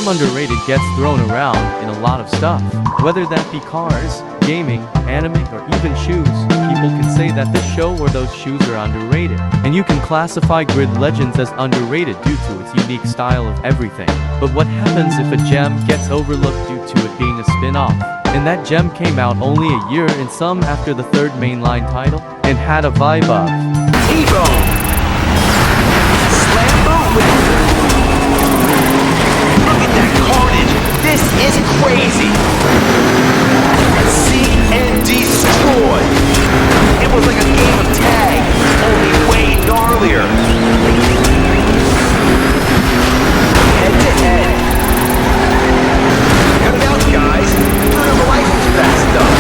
term underrated gets thrown around in a lot of stuff. Whether that be cars, gaming, anime, or even shoes, people can say that this show or those shoes are underrated. And you can classify Grid Legends as underrated due to its unique style of everything. But what happens if a gem gets overlooked due to it being a spin-off? And that gem came out only a year and some after the third mainline title, and had a vibe of T-Bone! Slambo Winter! Look at that carnage! This is crazy! See and destroy! It was like a game of tag, only way gnarlier! Head to head! Cut it out, guys! You don't have a license for that stuff!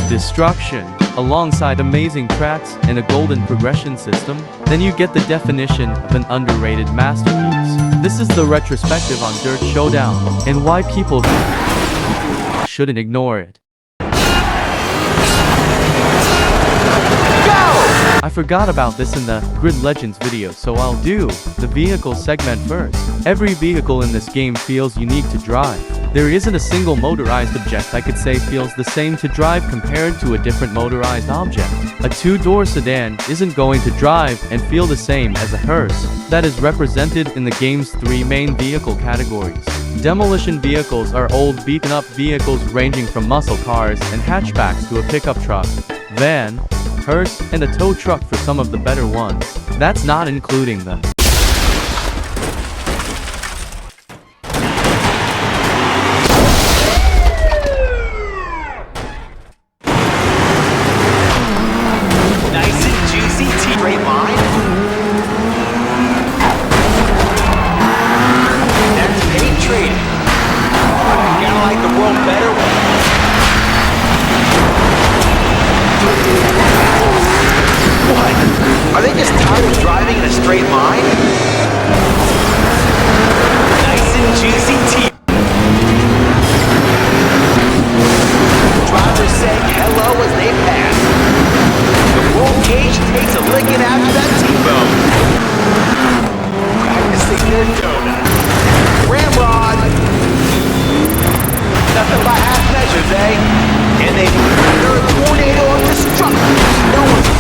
destruction, alongside amazing tracks and a golden progression system, then you get the definition of an underrated masterpiece. This is the retrospective on Dirt Showdown, and why people shouldn't ignore it. I forgot about this in the Grid Legends video, so I'll do the vehicle segment first. Every vehicle in this game feels unique to drive. There isn't a single motorized object I could say feels the same to drive compared to a different motorized object. A two-door sedan isn't going to drive and feel the same as a hearse that is represented in the game's three main vehicle categories. Demolition vehicles are old beaten-up vehicles ranging from muscle cars and hatchbacks to a pickup truck, van, hearse, and a tow truck for some of the better ones. That's not including them. Nice and juicy T-Ray line. That's paint trading. You gotta like the world better. What? Are they just tired of driving in a straight line? Nice and juicy tea. Drivers saying hello as they pass. The roll cage takes a licking after that T-bone. Practicing their donut. Ramrod. Nothing by half measures, eh? And they're a tornado of destruction. No one's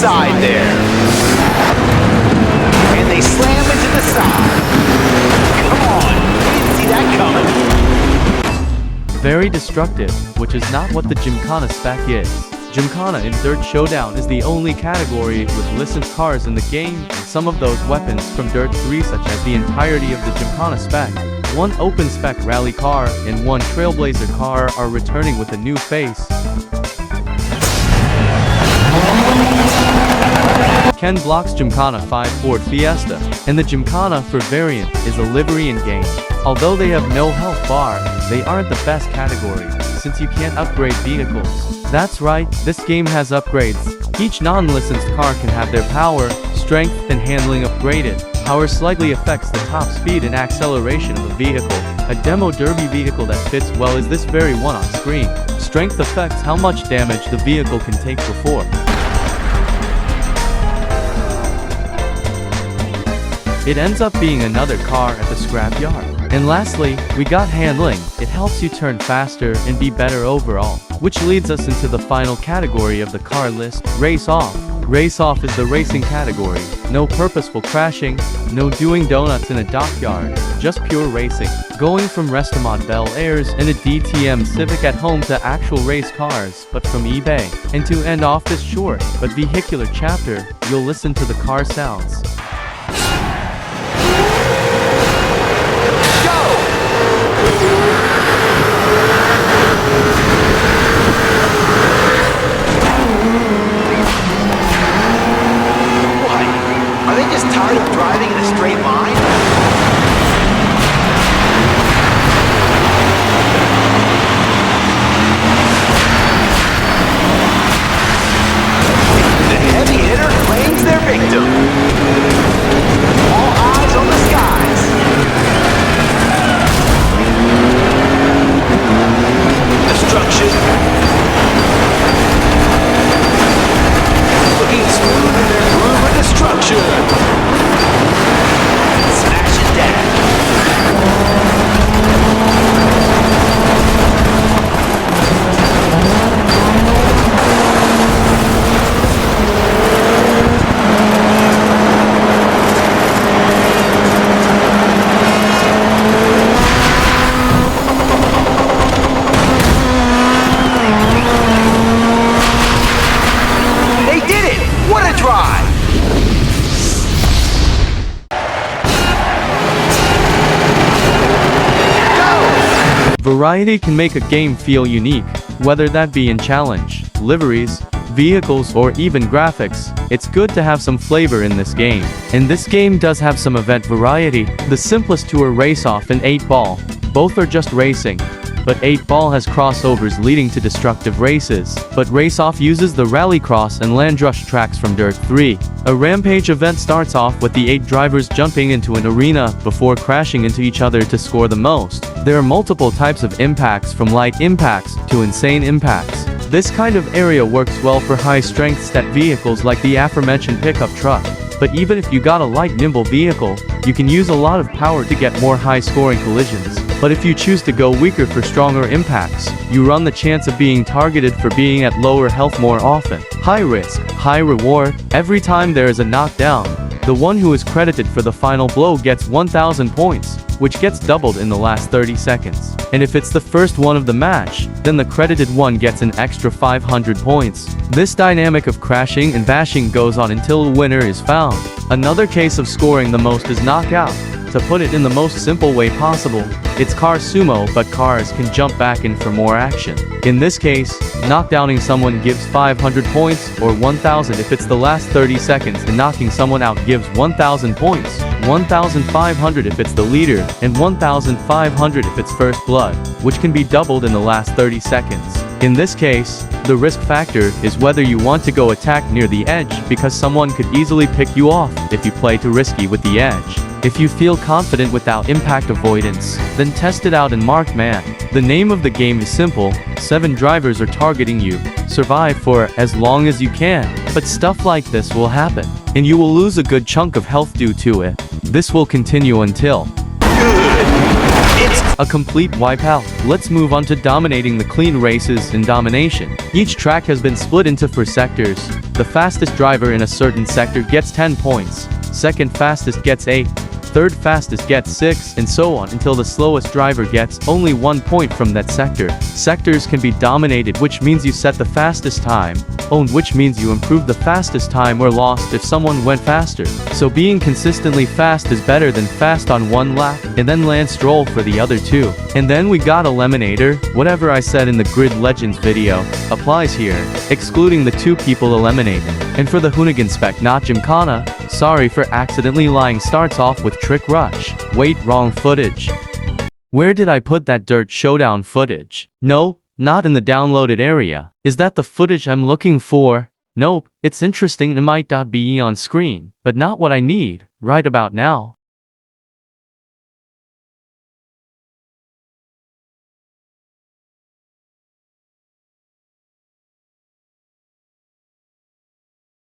side there. And they slam into the side. Come on, didn't see that coming. Very destructive, which is not what the Gymkhana spec is. Gymkhana in Dirt Showdown is the only category with licensed cars in the game, and some of those weapons from Dirt 3 such as the entirety of the Gymkhana spec, one open spec rally car and one trailblazer car are returning with a new face. Ken Block's Gymkhana 5 Ford Fiesta, and the Gymkhana for variant is a livery in game. Although they have no health bar, they aren't the best category, since you can't upgrade vehicles. That's right, this game has upgrades. Each non-licensed car can have their power, strength, and handling upgraded. Power slightly affects the top speed and acceleration of a vehicle. A demo derby vehicle that fits well is this very one on screen. Strength affects how much damage the vehicle can take before. It ends up being another car at the scrapyard. And lastly, we got handling. It helps you turn faster and be better overall. Which leads us into the final category of the car list, Race Off. Race Off is the racing category. No purposeful crashing, no doing donuts in a dockyard, just pure racing. Going from Restamont Bel Airs and a DTM Civic at home to actual race cars, but from eBay. And to end off this short but vehicular chapter, you'll listen to the car sounds. Are they just tired of driving? Variety can make a game feel unique, whether that be in challenge, liveries, vehicles or even graphics. It's good to have some flavor in this game. And this game does have some event variety. The simplest two are Race Off and 8 Ball. Both are just racing. But 8 Ball has crossovers leading to destructive races. But Race Off uses the Rallycross and Land Rush tracks from Dirt 3. A Rampage event starts off with the 8 drivers jumping into an arena before crashing into each other to score the most. There are multiple types of impacts, from light impacts to insane impacts. This kind of area works well for high-strength stat vehicles like the aforementioned pickup truck. But even if you got a light nimble vehicle, you can use a lot of power to get more high-scoring collisions. But if you choose to go weaker for stronger impacts, you run the chance of being targeted for being at lower health more often. High risk, high reward. Every time there is a knockdown, the one who is credited for the final blow gets 1,000 points, which gets doubled in the last 30 seconds. And if it's the first one of the match, then the credited one gets an extra 500 points. This dynamic of crashing and bashing goes on until a winner is found. Another case of scoring the most is knockout. To put it in the most simple way possible, it's car sumo, but cars can jump back in for more action. In this case, knockdowning someone gives 500 points, or 1,000 if it's the last 30 seconds, and knocking someone out gives 1,000 points, 1,500 if it's the leader, and 1,500 if it's first blood, which can be doubled in the last 30 seconds. In this case, the risk factor is whether you want to go attack near the edge, because someone could easily pick you off if you play too risky with the edge. If you feel confident without impact avoidance, then test it out in Marked Man. The name of the game is simple: 7 drivers are targeting you. Survive for as long as you can. But stuff like this will happen, and you will lose a good chunk of health due to it. This will continue until a complete wipeout. Let's move on to dominating the clean races in domination. Each track has been split into 4 sectors. The fastest driver in a certain sector gets 10 points. Second fastest gets 8. Third fastest gets 6, and so on until the slowest driver gets only 1 point from that sector. Sectors can be dominated, which means you set the fastest time. Owned, which means you improve the fastest time, or lost if someone went faster. So being consistently fast is better than fast on 1 lap, and then Lance Stroll for the other 2. And then we got Eliminator. Whatever I said in the Grid Legends video applies here, excluding the 2 people eliminated. And for the Hoonigan spec, not Gymkhana, sorry for accidentally lying, starts off with Trick Rush. Wait, wrong footage. Where did I put that Dirt Showdown footage? No, not in the downloaded area. Is that the footage I'm looking for? Nope, it's interesting, it might not be on screen, but not what I need right about now.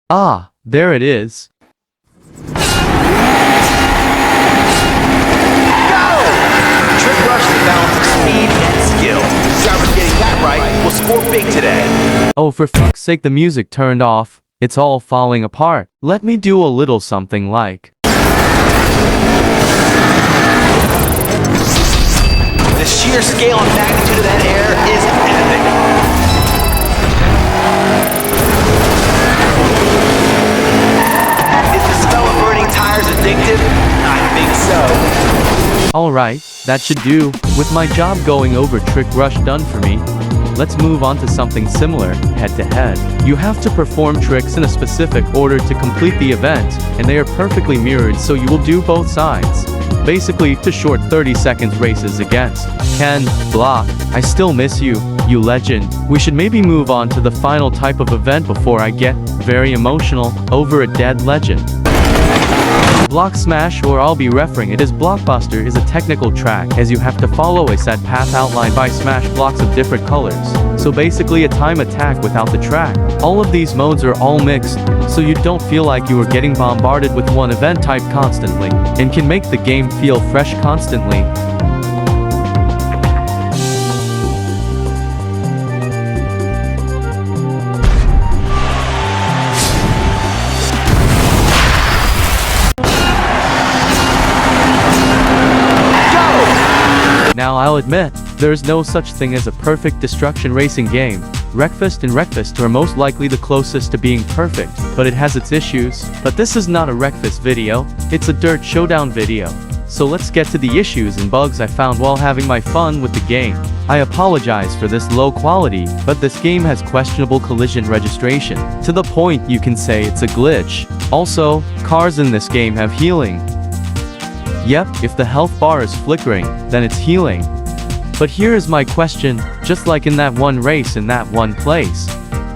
Ah, there it is. Trick Rush is a balance of speed and skill. Whoever's getting that right will score big today. Oh, for fuck's sake, the music turned off. It's all falling apart. Let me do a little something like. The sheer scale and magnitude of that air is epic. Is the smell of burning tires addictive? I think so. Alright, that should do. With my job going over Trick Rush done for me, let's move on to something similar, head-to-head. You have to perform tricks in a specific order to complete the event, and they are perfectly mirrored, so you will do both sides. Basically, to short 30 seconds races against Ken Block. I still miss you, you legend. We should maybe move on to the final type of event before I get very emotional over a dead legend. Block Smash, or I'll be referring it as Blockbuster, is a technical track, as you have to follow a set path outlined by smash blocks of different colors. So basically a time attack without the track. All of these modes are all mixed, so you don't feel like you are getting bombarded with one event type constantly, and can make the game feel fresh constantly. Now I'll admit, there's no such thing as a perfect destruction racing game. Wreckfest and Wreckfest are most likely the closest to being perfect, but it has its issues. But this is not a Wreckfest video, it's a Dirt Showdown video. So let's get to the issues and bugs I found while having my fun with the game. I apologize for this low quality, but this game has questionable collision registration, to the point you can say it's a glitch. Also, cars in this game have healing. Yep, if the health bar is flickering, then it's healing. But here is my question, just like in that one race in that one place.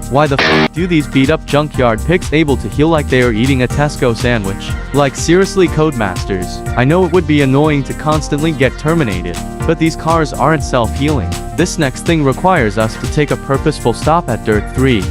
Why the f do these beat up junkyard pigs able to heal like they are eating a Tesco sandwich? Like seriously Codemasters, I know it would be annoying to constantly get terminated, but these cars aren't self-healing. This next thing requires us to take a purposeful stop at Dirt 3.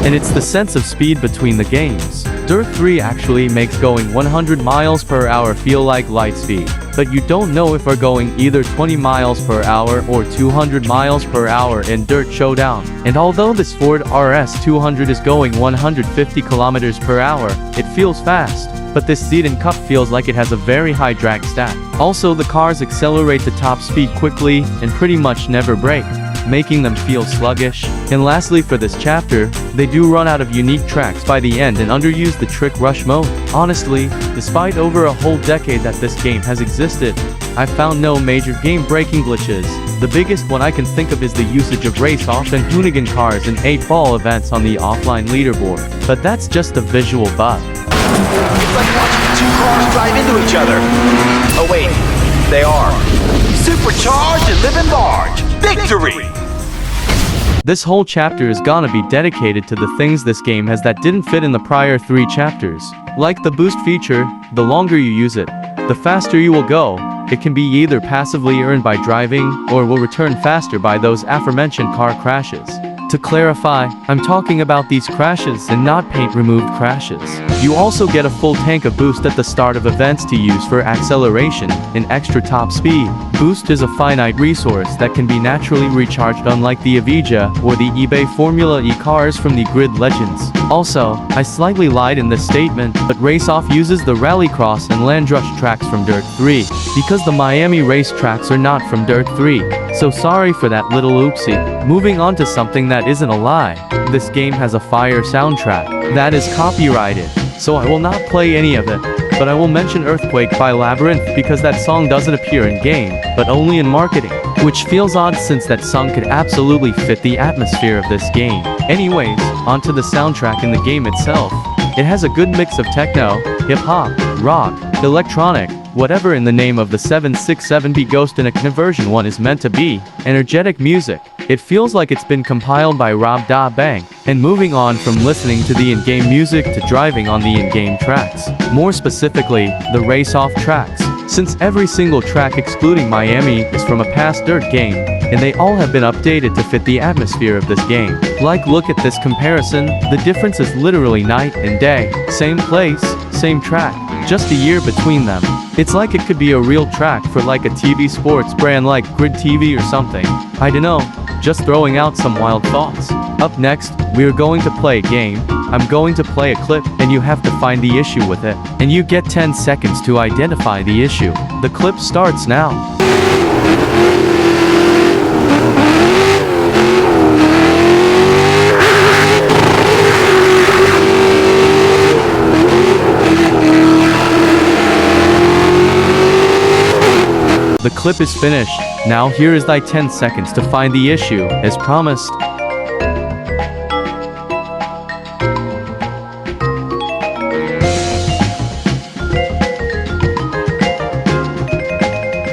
And it's the sense of speed between the games. Dirt 3 actually makes going 100 miles per hour feel like light speed, but you don't know if we're going either 20 miles per hour or 200 miles per hour in Dirt Showdown. And although this Ford RS 200 is going 150 kilometers per hour, it feels fast. But this Zeton Cup feels like it has a very high drag stat. Also, the cars accelerate to top speed quickly and pretty much never brake, making them feel sluggish. And lastly, for this chapter, they do run out of unique tracks by the end and underuse the trick rush mode. Honestly, despite over a whole decade that this game has existed, I found no major game-breaking glitches. The biggest one I can think of is the usage of race-off and hoonigan cars in 8-ball events on the offline leaderboard. But that's just a visual bug. It's like watching two cars drive into each other. Oh wait, they are. Supercharged and living large. Victory! This whole chapter is gonna be dedicated to the things this game has that didn't fit in the prior 3 chapters. Like the boost feature, the longer you use it, the faster you will go. It can be either passively earned by driving, or will return faster by those aforementioned car crashes. To clarify, I'm talking about these crashes and not paint-removed crashes. You also get a full tank of boost at the start of events to use for acceleration and extra top speed. Boost is a finite resource that can be naturally recharged, unlike the Avija or the eBay Formula E cars from the Grid Legends. Also, I slightly lied in this statement, but Race Off uses the Rallycross and Landrush tracks from Dirt 3, because the Miami race tracks are not from Dirt 3. So sorry for that little oopsie. Moving on to something that isn't a lie. This game has a fire soundtrack that is copyrighted, so I will not play any of it. But I will mention Earthquake by Labyrinth because that song doesn't appear in game, but only in marketing, which feels odd since that song could absolutely fit the atmosphere of this game. Anyways, onto the soundtrack in the game itself. It has a good mix of techno, hip-hop, rock, electronic, whatever in the name of the 767B Ghost in a Conversion 1 is meant to be, energetic music. It feels like it's been compiled by Rob Da Bang. And moving on from listening to the in-game music to driving on the in-game tracks. More specifically, the race-off tracks. Since every single track excluding Miami is from a past Dirt game, and they all have been updated to fit the atmosphere of this game. Like, look at this comparison, the difference is literally night and day. Same place, same track, just a year between them. It's like it could be a real track for like a TV sports brand like Grid TV or something. I dunno, just throwing out some wild thoughts. Up next, we are going to play a game. I'm going to play a clip, and you have to find the issue with it. And you get 10 seconds to identify the issue. The clip starts now. The clip is finished. Now here is thy 10 seconds to find the issue, as promised.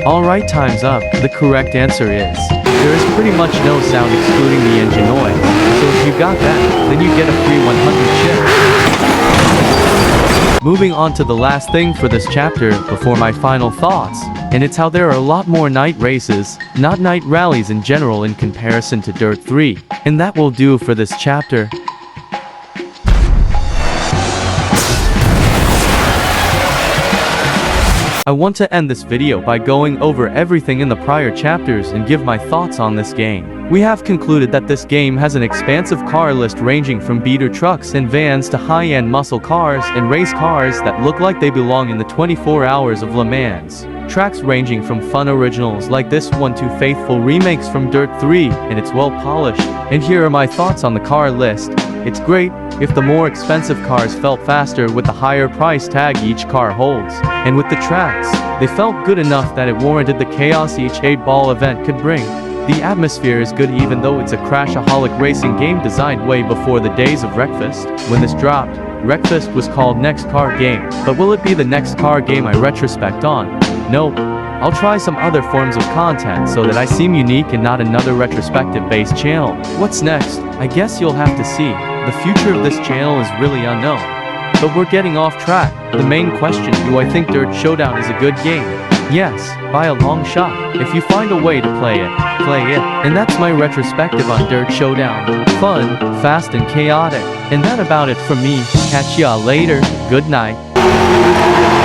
Alright, time's up. The correct answer is, there is pretty much no sound excluding the engine noise. So if you got that, then you get a free 100 chip. Moving on to the last thing for this chapter before my final thoughts. And it's how there are a lot more night races, not night rallies in general in comparison to Dirt 3. And that will do for this chapter. I want to end this video by going over everything in the prior chapters and give my thoughts on this game. We have concluded that this game has an expansive car list ranging from beater trucks and vans to high-end muscle cars and race cars that look like they belong in the 24 Hours of Le Mans. Tracks ranging from fun originals like this one to faithful remakes from Dirt 3, and it's well polished. And here are my thoughts on the car list. It's great if the more expensive cars felt faster with the higher price tag each car holds. And with the tracks, they felt good enough that it warranted the chaos each 8-ball event could bring. The atmosphere is good even though it's a crashaholic racing game designed way before the days of Wreckfest. When this dropped, Wreckfest was called Next Car Game. But will it be the next car game I retrospect on? Nope. I'll try some other forms of content so that I seem unique and not another retrospective-based channel. What's next? I guess you'll have to see. The future of this channel is really unknown. But we're getting off track. The main question, do I think Dirt Showdown is a good game? Yes, by a long shot. If you find a way to play it, play it. And that's my retrospective on Dirt Showdown. Fun, fast and chaotic. And that about it from me. Catch y'all later. Good night.